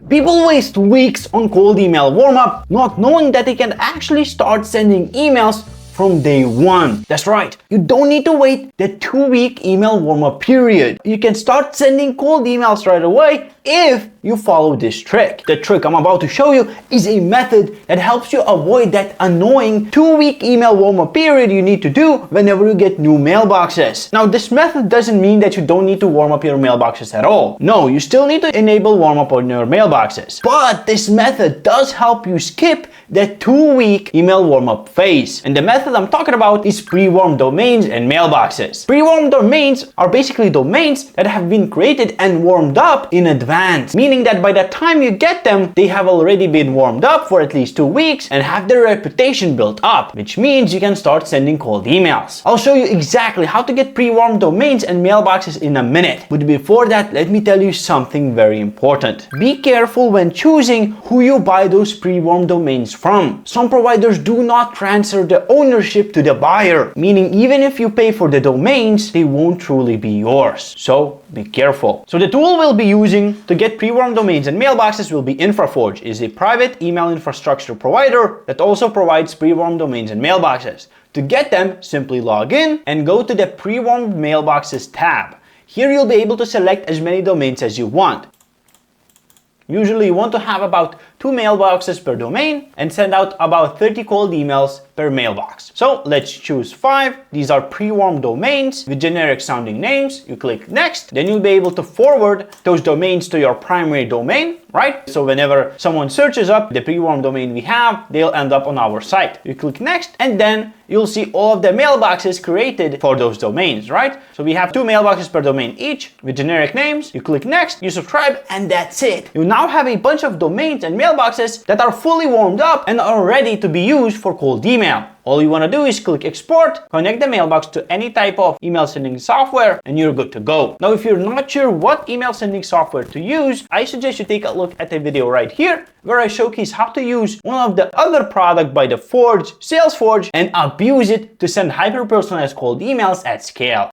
People waste weeks on cold email warm-up, not knowing that they can actually start sending emails from day one. That's right, you don't need to wait the 2-week email warm-up period. You can start sending cold emails right away if you follow this trick. The trick I'm about to show you is a method that helps you avoid that annoying 2-week email warm-up period you need to do whenever you get new mailboxes. Now, this method doesn't mean that you don't need to warm up your mailboxes at all. No, you still need to enable warm-up on your mailboxes. But this method does help you skip that 2-week email warm-up phase. And the method I'm talking about is pre-warmed domains and mailboxes. Pre-warmed domains are basically domains that have been created and warmed up in advance, meaning that by the time you get them, they have already been warmed up for at least 2 weeks and have their reputation built up, which means you can start sending cold emails. I'll show you exactly how to get pre-warmed domains and mailboxes in a minute. But before that, let me tell you something very important. Be careful when choosing who you buy those pre-warmed domains from. Some providers do not transfer the ownership to the buyer, meaning even if you pay for the domains, they won't truly be yours. So be careful. So the tool we'll be using to get pre-warmed domains and mailboxes will be Salesforge. It is a private email infrastructure provider that also provides pre-warmed domains and mailboxes. To get them, simply log in and go to the pre-warmed mailboxes tab. Here you'll be able to select as many domains as you want. Usually you want to have about 2 mailboxes per domain and send out about 30 cold emails per mailbox. So let's choose 5. These are pre-warmed domains with generic sounding names. You click next, then you'll be able to forward those domains to your primary domain, right? So whenever someone searches up the pre-warmed domain we have, they'll end up on our site. You click next and then you'll see all of the mailboxes created for those domains, right? So we have 2 mailboxes per domain each with generic names. You click next, you subscribe, and that's it. You now have a bunch of domains and mailboxes that are fully warmed up and are ready to be used for cold email. All you want to do is click export, connect the mailbox to any type of email sending software, and you're good to go. Now, if you're not sure what email sending software to use, I suggest you take a look at the video right here where I showcase how to use one of the other product by the Forge, Salesforge, and abuse it to send hyper-personalized cold emails at scale.